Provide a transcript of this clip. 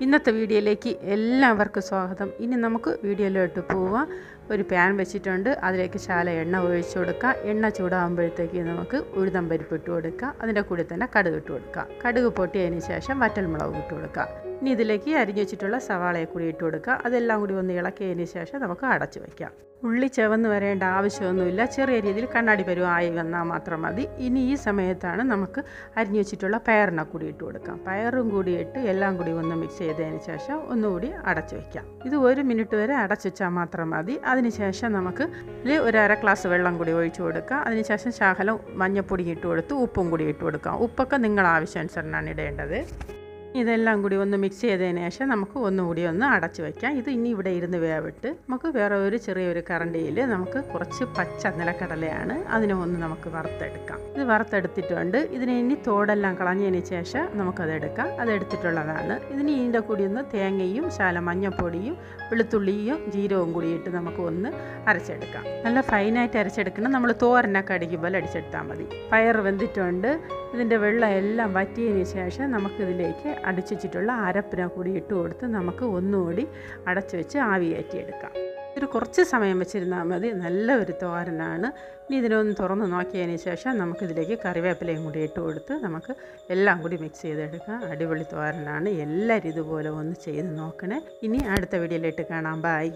ഇന്നത്തെ വീഡിയോയിലേക്ക് എല്ലാവർക്കും സ്വാഗതം. ഇനി നമുക്ക് വീഡിയോയിലോട്ട് പോവാം. ഒരു പാൻ വെച്ചിട്ടുണ്ട്, അതിലേക്ക് ശാല എണ്ണ ഒഴിച്ചു കൊടുക്കുക. എണ്ണ ചൂടാകുമ്പോഴത്തേക്ക് നമുക്ക് ഉഴുതം പരിപ്പ് ഇട്ട് കൊടുക്കുക. അതിൻ്റെ കൂടെ തന്നെ കടുക് ഇട്ട് കൊടുക്കുക. കടുക് പൊട്ടിയതിന് ശേഷം വറ്റൽമുളക് ഇട്ട് കൊടുക്കുക. ഇനി ഇതിലേക്ക് അരിഞ്ഞു വെച്ചിട്ടുള്ള സവാളയെ കൂടി ഇട്ട് കൊടുക്കുക. അതെല്ലാം കൂടി ഒന്ന് ഇളക്കിയതിന് ശേഷം നമുക്ക് അടച്ചു വയ്ക്കാം. ഉള്ളി ചുവന്ന് വരേണ്ട ആവശ്യമൊന്നുമില്ല, ചെറിയ രീതിയിൽ കണ്ണാടി പരുവായി വന്നാൽ മാത്രം മതി. ഇനി ഈ സമയത്താണ് നമുക്ക് അരിഞ്ഞു വെച്ചിട്ടുള്ള പയറിനെ കൂടി ഇട്ട് കൊടുക്കാം. പയറും കൂടി ഇട്ട് എല്ലാം കൂടി ഒന്ന് മിക്സ് ചെയ്തതിന് ശേഷം ഒന്നുകൂടി അടച്ചു വയ്ക്കാം. ഇത് 1 മിനിറ്റ് വരെ അടച്ചു വെച്ചാൽ മാത്രം മതി. അതിനുശേഷം നമുക്ക് ഒരു അര ഗ്ലാസ് വെള്ളം കൂടി ഒഴിച്ചു കൊടുക്കുക. അതിനുശേഷം ശകലം മഞ്ഞൾപ്പൊടി ഇട്ട് കൊടുത്ത് ഉപ്പും കൂടി ഇട്ട് കൊടുക്കാം. ഉപ്പൊക്കെ നിങ്ങൾ ആവശ്യാനുസരണമാണ് ഇടേണ്ടത്. ഇതെല്ലാം കൂടി ഒന്ന് മിക്സ് ചെയ്തതിന് ശേഷം നമുക്ക് ഒന്നുകൂടി ഒന്ന് അടച്ചു വയ്ക്കാം. ഇത് ഇനി ഇവിടെ ഇരുന്ന് വേവിട്ട് നമുക്ക് വേറെ ഒരു ചെറിയൊരു കറണ്ടിയിൽ നമുക്ക് കുറച്ച് പച്ച നിലക്കടലയാണ്, അതിനെ ഒന്ന് നമുക്ക് വറുത്തെടുക്കാം. ഇത് വറുത്തെടുത്തിട്ടുണ്ട്. ഇതിനെ ഇനി തോടെല്ലാം കളഞ്ഞതിന് ശേഷം നമുക്കതെടുക്കാം. അതെടുത്തിട്ടുള്ളതാണ്. ഇതിന് ഇതിൻ്റെ കൂടി ഒന്ന് തേങ്ങയും ശാല മഞ്ഞൾപ്പൊടിയും വെളുത്തുള്ളിയും ജീരകവും കൂടി ഇട്ട് നമുക്ക് ഒന്ന് അരച്ചെടുക്കാം. നല്ല ഫൈനായിട്ട് അരച്ചെടുക്കണം. നമ്മൾ തോരനൊക്കെ അടിക്കുമ്പോൾ അടിച്ചെടുത്താൽ മതി. പയർ വെന്തിട്ടുണ്ട്. ഇതിൻ്റെ വെള്ളം എല്ലാം വറ്റിയതിന് ശേഷം നമുക്കിതിലേക്ക് അടിച്ചു വെച്ചിട്ടുള്ള അരപ്പിനെ കൂടി ഇട്ട് കൊടുത്ത് നമുക്ക് ഒന്നുകൂടി അടച്ചു വെച്ച് ആവി കയറ്റിയെടുക്കാം. ഒരു കുറച്ച് സമയം വെച്ചിരുന്നാൽ മതി. നല്ല ഒരു തോരനാണ്. ഇനി ഇതിനൊന്ന് തുറന്ന് നോക്കിയതിന് ശേഷം നമുക്കിതിലേക്ക് കറിവേപ്പിലയും കൂടി ഇട്ട് കൊടുത്ത് നമുക്ക് എല്ലാം കൂടി മിക്സ് ചെയ്തെടുക്കാം. അടിപൊളി തോരനാണ്. എല്ലാവരും ഇതുപോലെ ഒന്ന് ചെയ്ത് നോക്കണേ. ഇനി അടുത്ത വീഡിയോയിലിട്ട് കാണാം. ബൈ.